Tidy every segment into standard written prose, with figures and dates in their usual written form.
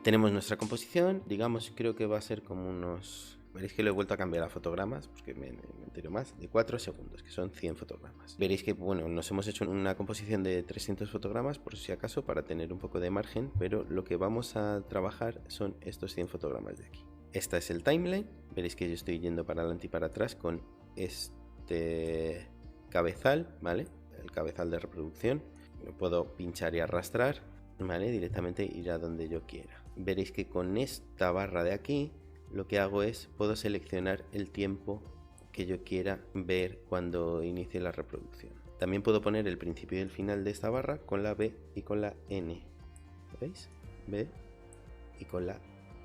Tenemos nuestra composición, digamos, creo que va a ser como unos... Veréis que lo he vuelto a cambiar a fotogramas, porque me entero más, de 4 segundos, que son 100 fotogramas. Veréis que, bueno, nos hemos hecho una composición de 300 fotogramas, por si acaso, para tener un poco de margen, pero lo que vamos a trabajar son estos 100 fotogramas de aquí. Esta es el timeline, veréis que yo estoy yendo para adelante y para atrás con este cabezal, ¿vale? El cabezal de reproducción. Lo puedo pinchar y arrastrar, ¿vale? Directamente ir a donde yo quiera. Veréis que con esta barra de aquí lo que hago es puedo seleccionar el tiempo que yo quiera ver cuando inicie la reproducción. También puedo poner el principio y el final de esta barra con la B y con la N. ¿Veis? B y con la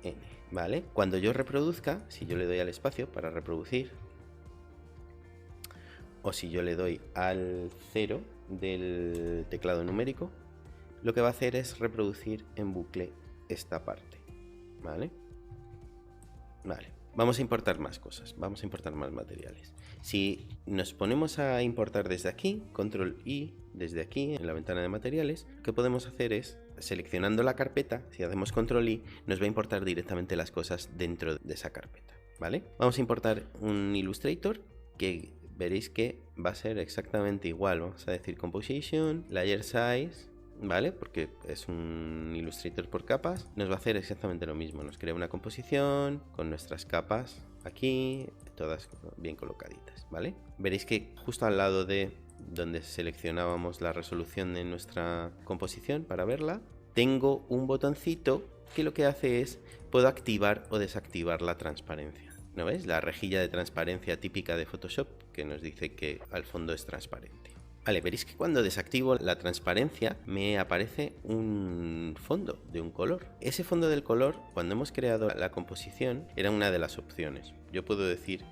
N, ¿vale? Cuando yo reproduzca, si yo le doy al espacio para reproducir, o si yo le doy al 0 del teclado numérico, lo que va a hacer es reproducir en bucle esta parte, ¿vale? Vale, vamos a importar más cosas, vamos a importar más materiales. Si nos ponemos a importar desde aquí, control I, desde aquí en la ventana de materiales, lo que podemos hacer es, seleccionando la carpeta, si hacemos control I, nos va a importar directamente las cosas dentro de esa carpeta, ¿vale? Vamos a importar un Illustrator que veréis que va a ser exactamente igual. Vamos a decir composition, layer size, ¿vale? Porque es un Illustrator por capas. Nos va a hacer exactamente lo mismo. Nos crea una composición con nuestras capas aquí, todas bien colocaditas, ¿vale? Veréis que justo al lado de donde seleccionábamos la resolución de nuestra composición para verla, tengo un botoncito que lo que hace es puedo activar o desactivar la transparencia. ¿No veis? La rejilla de transparencia típica de Photoshop que nos dice que al fondo es transparente. Vale, veréis que cuando desactivo la transparencia me aparece un fondo de un color. Ese fondo del color, cuando hemos creado la composición, era una de las opciones. Yo puedo decir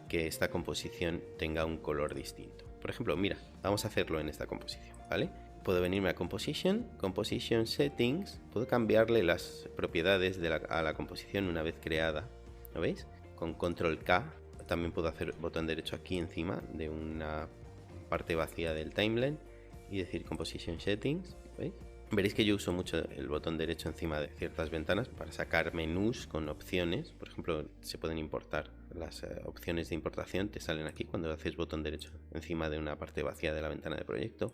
que esta composición tenga un color distinto. Por ejemplo, mira, vamos a hacerlo en esta composición, ¿vale? Puedo venirme a Composition, Composition Settings, puedo cambiarle las propiedades a la composición una vez creada, ¿lo veis? Con Control K, también puedo hacer botón derecho aquí encima de una parte vacía del timeline y decir Composition Settings, ¿veis? Veréis que yo uso mucho el botón derecho encima de ciertas ventanas para sacar menús con opciones. Por ejemplo, se pueden importar las opciones de importación, te salen aquí cuando haces botón derecho encima de una parte vacía de la ventana de proyecto,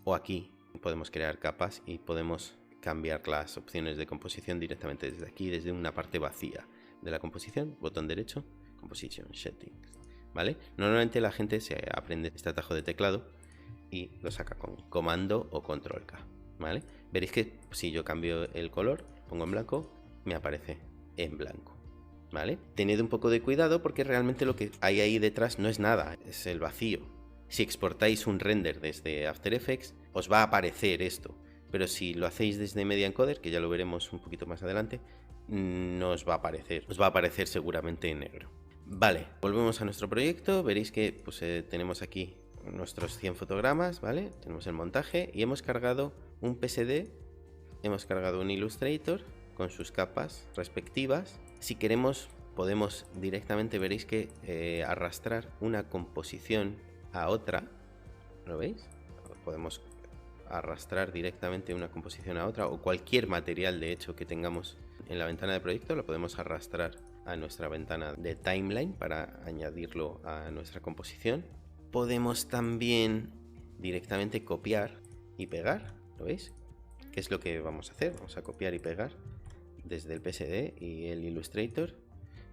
o aquí podemos crear capas y podemos cambiar las opciones de composición directamente desde aquí, desde una parte vacía de la composición, botón derecho, Composition Settings, ¿vale? Normalmente la gente se aprende este atajo de teclado y lo saca con comando o control K, ¿vale? Veréis que si yo cambio el color, pongo en blanco, me aparece en blanco, ¿vale? Tened un poco de cuidado porque realmente lo que hay ahí detrás no es nada, es el vacío. Si exportáis un render desde After Effects, os va a aparecer esto, pero si lo hacéis desde Media Encoder, que ya lo veremos un poquito más adelante, no os va a aparecer, os va a aparecer seguramente en negro. Vale, volvemos a nuestro proyecto, veréis que pues, tenemos aquí nuestros 100 fotogramas, ¿vale? Tenemos el montaje y hemos cargado un PSD, hemos cargado un Illustrator con sus capas respectivas. Si queremos podemos directamente, veréis que arrastrar una composición a otra, ¿lo veis? Podemos arrastrar directamente una composición a otra o cualquier material de hecho que tengamos en la ventana de proyecto lo podemos arrastrar a nuestra ventana de timeline para añadirlo a nuestra composición. Podemos también directamente copiar y pegar, ¿lo veis? ¿Qué es lo que vamos a hacer? Vamos a copiar y pegar desde el PSD y el Illustrator.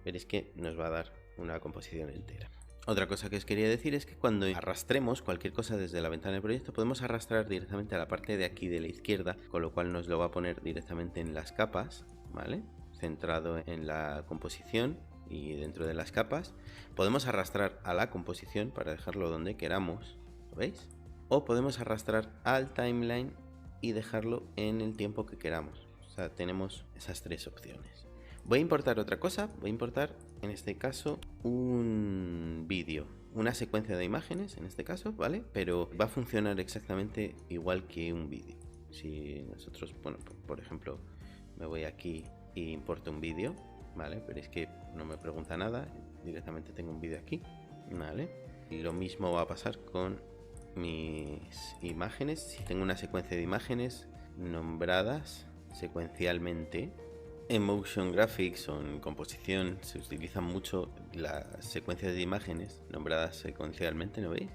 Veréis que nos va a dar una composición entera. Otra cosa que os quería decir es que cuando arrastremos cualquier cosa desde la ventana de proyecto podemos arrastrar directamente a la parte de aquí de la izquierda, con lo cual nos lo va a poner directamente en las capas, ¿vale? Centrado en la composición y dentro de las capas. Podemos arrastrar a la composición para dejarlo donde queramos, ¿lo veis? O podemos arrastrar al timeline y dejarlo en el tiempo que queramos. O sea, tenemos esas tres opciones. Voy a importar otra cosa, voy a importar en este caso un vídeo, una secuencia de imágenes en este caso, ¿vale? Pero va a funcionar exactamente igual que un vídeo. Si nosotros, bueno, por ejemplo, me voy aquí e importo un vídeo, ¿vale? Veréis que no me pregunta nada, directamente tengo un vídeo aquí, ¿vale? Y lo mismo va a pasar con mis imágenes. Si tengo una secuencia de imágenes nombradas secuencialmente, En Motion Graphics o en composición se utilizan mucho las secuencias de imágenes nombradas secuencialmente, ¿no veis?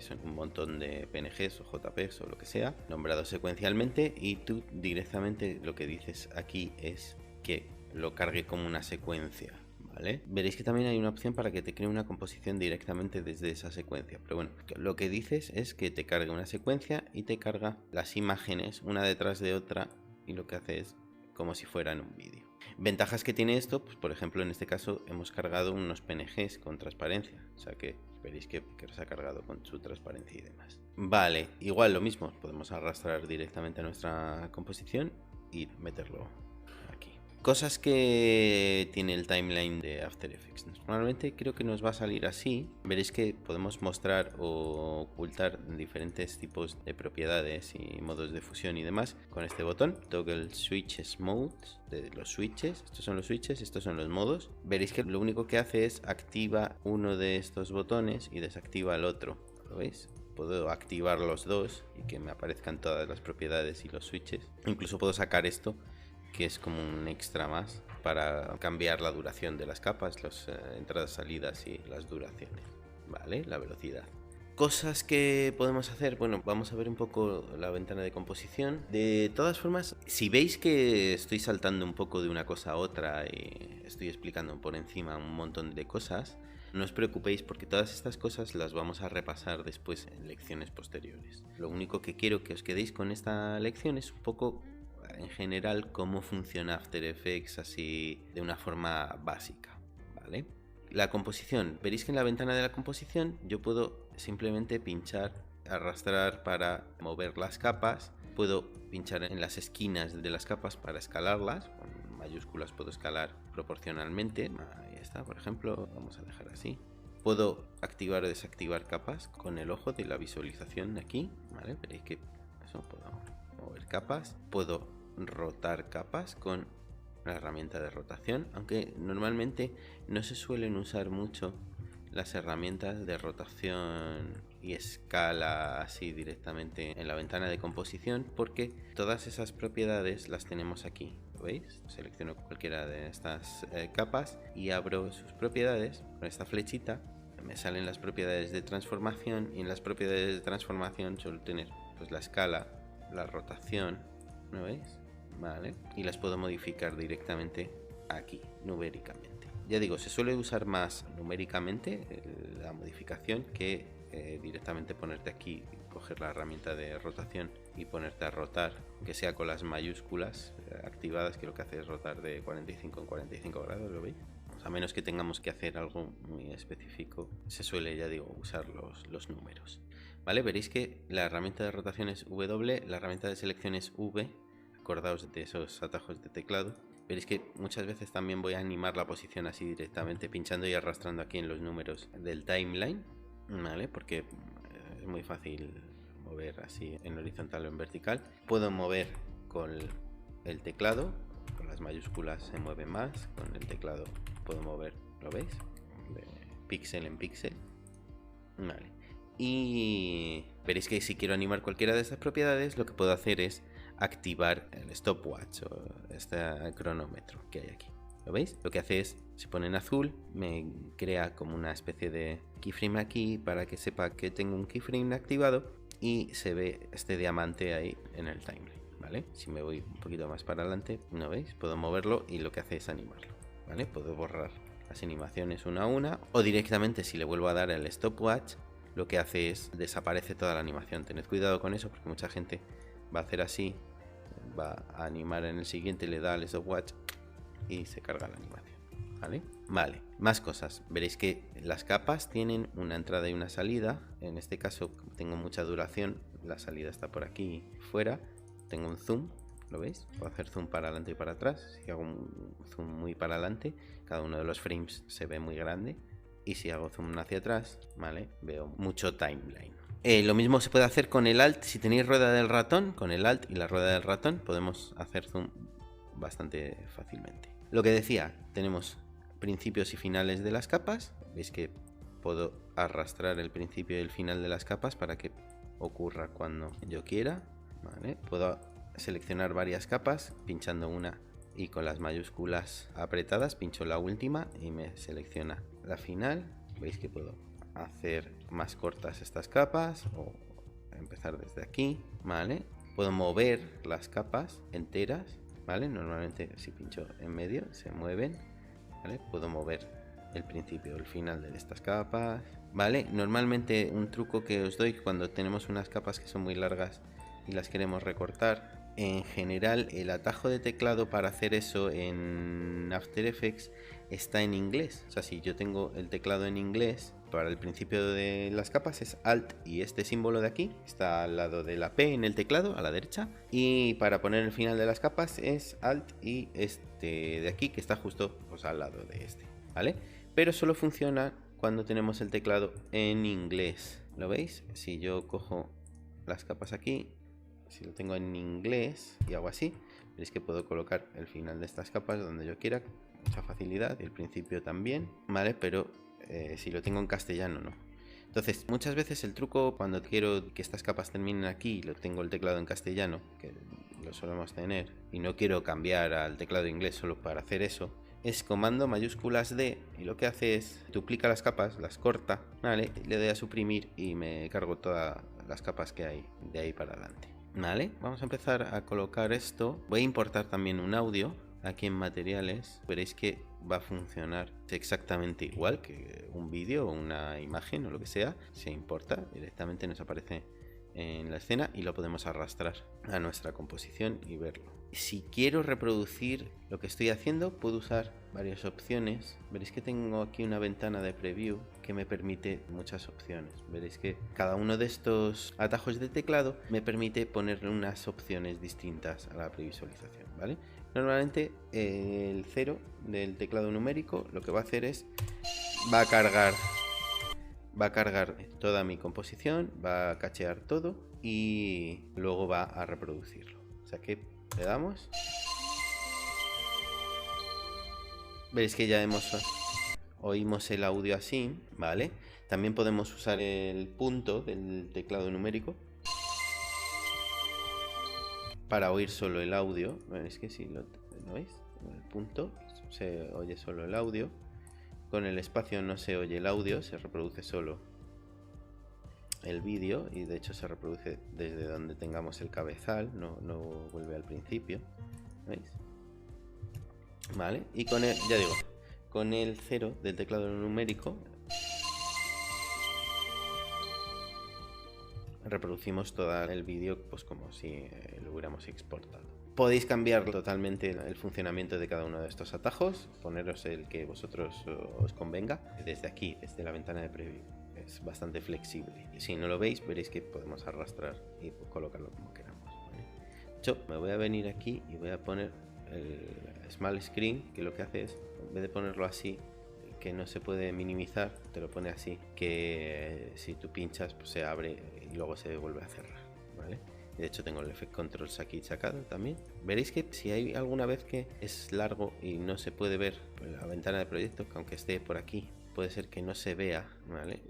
Son un montón de PNGs o JPEGs o lo que sea, nombrados secuencialmente, y tú directamente lo que dices aquí es que lo cargue como una secuencia, ¿vale? Veréis que también hay una opción para que te cree una composición directamente desde esa secuencia, pero bueno, lo que dices es que te cargue una secuencia y te carga las imágenes una detrás de otra, y lo que hace es como si fueran un vídeo. Ventajas que tiene esto, pues por ejemplo en este caso hemos cargado unos PNGs con transparencia, o sea que veréis que se ha cargado con su transparencia y demás. Vale, igual lo mismo, podemos arrastrar directamente a nuestra composición y meterlo aquí. Cosas que tiene el timeline de After Effects. Normalmente creo que nos va a salir así. Veréis que podemos mostrar o ocultar diferentes tipos de propiedades y modos de fusión y demás con este botón. Toggle Switches Modes, de los switches. Estos son los switches, estos son los modos. Veréis que lo único que hace es activa uno de estos botones y desactiva el otro. ¿Lo veis? Puedo activar los dos y que me aparezcan todas las propiedades y los switches. Incluso puedo sacar esto, que es como un extra más para cambiar la duración de las capas, las entradas, salidas y las duraciones, ¿vale? La velocidad. Cosas que podemos hacer, bueno, vamos a ver un poco la ventana de composición. De todas formas, si veis que estoy saltando un poco de una cosa a otra y estoy explicando por encima un montón de cosas, no os preocupéis porque todas estas cosas las vamos a repasar después en lecciones posteriores. Lo único que quiero que os quedéis con esta lección es un poco en general cómo funciona After Effects así de una forma básica, ¿vale? La composición, veréis que en la ventana de la composición yo puedo simplemente pinchar, arrastrar para mover las capas, puedo pinchar en las esquinas de las capas para escalarlas, con mayúsculas puedo escalar proporcionalmente, ahí está, por ejemplo, vamos a dejar así. Puedo activar o desactivar capas con el ojo de la visualización de aquí, ¿vale? Veréis que eso, puedo mover capas, puedo rotar capas con la herramienta de rotación, aunque normalmente no se suelen usar mucho las herramientas de rotación y escala así directamente en la ventana de composición, porque todas esas propiedades las tenemos aquí. ¿Lo veis? Selecciono cualquiera de estas capas y abro sus propiedades con esta flechita. Me salen las propiedades de transformación, y en las propiedades de transformación suelo tener pues la escala, la rotación, ¿no veis? Vale, y las puedo modificar directamente aquí, numéricamente. Ya digo, se suele usar más numéricamente la modificación que directamente ponerte aquí, coger la herramienta de rotación y ponerte a rotar, que sea con las mayúsculas activadas, que lo que hace es rotar de 45 en 45 grados, ¿lo veis? A menos que tengamos que hacer algo muy específico, se suele, ya digo, usar los números. ¿Vale? Veréis que la herramienta de rotación es W, la herramienta de selección es V. Acordaos de esos atajos de teclado. Veréis que muchas veces también voy a animar la posición así directamente, pinchando y arrastrando aquí en los números del timeline, ¿vale? Porque es muy fácil mover así en horizontal o en vertical. Puedo mover con el teclado, con las mayúsculas se mueve más, con el teclado puedo mover, ¿lo veis? De píxel en píxel, ¿vale? Y veréis que si quiero animar cualquiera de estas propiedades, lo que puedo hacer es activar el stopwatch o este cronómetro que hay aquí. ¿Lo veis? Lo que hace es, se pone en azul, me crea como una especie de keyframe aquí para que sepa que tengo un keyframe activado y se ve este diamante ahí en el timeline, ¿vale? Si me voy un poquito más para adelante, ¿no veis? Puedo moverlo y lo que hace es animarlo, ¿vale? Puedo borrar las animaciones una a una, o directamente si le vuelvo a dar el stopwatch, lo que hace es desaparece toda la animación. Tened cuidado con eso porque mucha gente va a hacer así, va a animar en el siguiente, le da al stopwatch y se carga la animación, ¿vale? Vale, más cosas. Veréis que las capas tienen una entrada y una salida. En este caso, como tengo mucha duración, la salida está por aquí fuera. Tengo un zoom, ¿lo veis? Puedo hacer zoom para adelante y para atrás. Si hago un zoom muy para adelante, cada uno de los frames se ve muy grande. Y si hago zoom hacia atrás, ¿vale? Veo mucho timeline. Lo mismo se puede hacer con el Alt. Si tenéis rueda del ratón, con el Alt y la rueda del ratón podemos hacer zoom bastante fácilmente. Lo que decía, tenemos principios y finales de las capas. Veis que puedo arrastrar el principio y el final de las capas para que ocurra cuando yo quiera, ¿vale? Puedo seleccionar varias capas pinchando una y con las mayúsculas apretadas pincho la última y me selecciona la final. Veis que puedo hacer más cortas estas capas o empezar desde aquí, ¿vale? Puedo mover las capas enteras, ¿vale? Normalmente si pincho en medio se mueven, ¿vale? Puedo mover el principio o el final de estas capas, ¿vale? Normalmente un truco que os doy cuando tenemos unas capas que son muy largas y las queremos recortar, en general el atajo de teclado para hacer eso en After Effects está en inglés. O sea, si yo tengo el teclado en inglés, para el principio de las capas es Alt y este símbolo de aquí está al lado de la P en el teclado, a la derecha, y para poner el final de las capas es Alt y este de aquí que está justo pues, al lado de este, ¿vale? Pero solo funciona cuando tenemos el teclado en inglés. ¿Lo veis? Si yo cojo las capas aquí, si lo tengo en inglés y hago así, veréis que puedo colocar el final de estas capas donde yo quiera, mucha facilidad, y el principio también, ¿vale? Pero si lo tengo en castellano no. Entonces muchas veces el truco cuando quiero que estas capas terminen aquí y lo tengo el teclado en castellano, que lo solemos tener, y no quiero cambiar al teclado inglés solo para hacer eso, es comando mayúsculas D, y lo que hace es duplica las capas, las corta, ¿vale? Le doy a suprimir y me cargo todas las capas que hay de ahí para adelante. Vale, vamos a empezar a colocar esto. Voy a importar también un audio aquí en materiales. Veréis que va a funcionar exactamente igual que un vídeo o una imagen o lo que sea. Se importa directamente, nos aparece en la escena y lo podemos arrastrar a nuestra composición y verlo. Si quiero reproducir lo que estoy haciendo, puedo usar varias opciones. Veréis que tengo aquí una ventana de preview que me permite muchas opciones. Veréis que cada uno de estos atajos de teclado me permite poner unas opciones distintas a la previsualización, ¿vale? Normalmente el 0 del teclado numérico lo que va a hacer es va a cargar toda mi composición, va a cachear todo y luego va a reproducirlo. O sea que le damos. Veis que ya oímos el audio así, ¿vale? También podemos usar el punto del teclado numérico para oír solo el audio. Es que si lo veis, con el punto se oye solo el audio. Con el espacio no se oye el audio, se reproduce solo el vídeo y de hecho se reproduce desde donde tengamos el cabezal, no vuelve al principio, ¿veis? Vale, y con el, ya digo, con el 0 del teclado numérico reproducimos todo el vídeo pues como si lo hubiéramos exportado. Podéis cambiar totalmente el funcionamiento de cada uno de estos atajos, poneros el que vosotros os convenga desde aquí, desde la ventana de preview. Es bastante flexible. Y si no lo veis, veréis que podemos arrastrar y colocarlo como queramos, ¿vale? Yo me voy a venir aquí y voy a poner el Small Screen, que lo que hace es, en vez de ponerlo así, que no se puede minimizar, te lo pone así, que si tú pinchas pues se abre y luego se vuelve a cerrar, ¿vale? De hecho tengo el Effect Controls aquí sacado también. Veréis que si hay alguna vez que es largo y no se puede ver la ventana de proyecto, que aunque esté por aquí, puede ser que no se vea, ¿vale?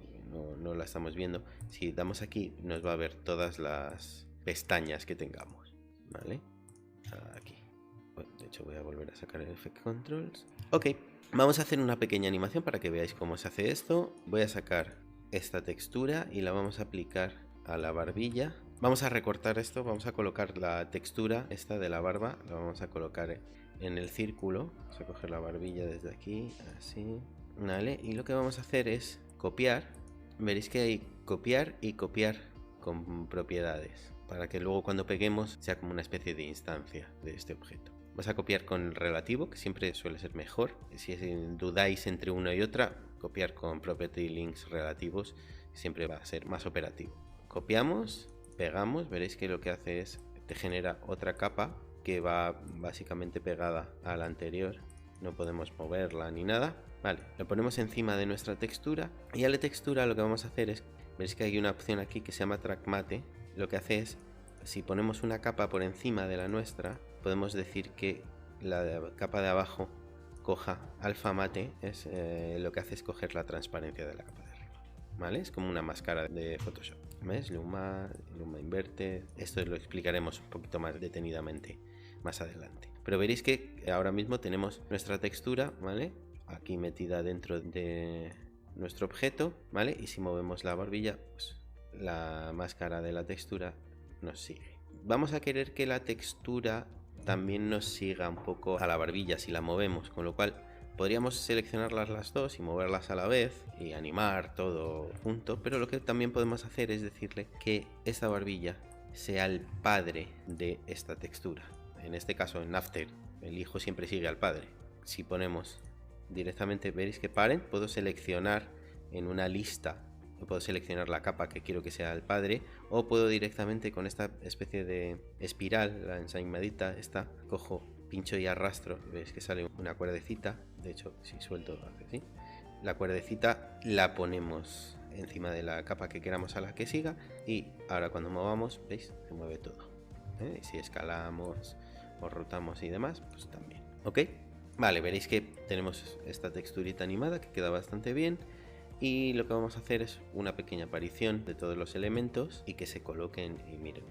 No la estamos viendo. Si damos aquí nos va a ver todas las pestañas que tengamos, ¿vale? Aquí. Bueno, de hecho voy a volver a sacar el Effect Controls. Ok, vamos a hacer una pequeña animación para que veáis cómo se hace esto. Voy a sacar esta textura y la vamos a aplicar a la barbilla. Vamos a recortar esto, vamos a colocar la textura esta de la barba, la vamos a colocar en el círculo. Vamos a coger la barbilla desde aquí, así, ¿vale? Y lo que vamos a hacer es copiar. Veréis que hay copiar y copiar con propiedades, para que luego cuando peguemos sea como una especie de instancia de este objeto. Vas a copiar con el relativo, que siempre suele ser mejor. Si dudáis entre una y otra, copiar con property links relativos siempre va a ser más operativo. Copiamos, pegamos, veréis que lo que hace es te genera otra capa que va básicamente pegada a la anterior. No podemos moverla ni nada. Vale, lo ponemos encima de nuestra textura y a la textura lo que vamos a hacer es, veréis que hay una opción aquí que se llama Track Matte. Lo que hace es, si ponemos una capa por encima de la nuestra, podemos decir que la capa de abajo coja alfa mate, lo que hace es coger la transparencia de la capa de arriba, ¿vale? Es como una máscara de Photoshop. ¿Ves? Luma inverte. Esto lo explicaremos un poquito más detenidamente más adelante. Pero veréis que ahora mismo tenemos nuestra textura, ¿vale? Aquí metida dentro de nuestro objeto, ¿vale? Y si movemos la barbilla, pues la máscara de la textura nos sigue. Vamos a querer que la textura también nos siga un poco a la barbilla si la movemos, con lo cual podríamos seleccionarlas las dos y moverlas a la vez y animar todo junto, pero lo que también podemos hacer es decirle que esta barbilla sea el padre de esta textura. En este caso en After el hijo siempre sigue al padre. Si ponemos directamente, veréis que paren, puedo seleccionar en una lista, puedo seleccionar la capa que quiero que sea el padre, o puedo directamente con esta especie de espiral, la ensaimadita esta, cojo, pincho y arrastro, veis que sale una cuerdecita. De hecho, si suelto hace así, la cuerdecita la ponemos encima de la capa que queramos a la que siga, y ahora cuando movamos, veis, se mueve todo, ¿eh? Y si escalamos o rotamos y demás, pues también, ¿ok? Vale, veréis que tenemos esta texturita animada que queda bastante bien, y lo que vamos a hacer es una pequeña aparición de todos los elementos y que se coloquen y miren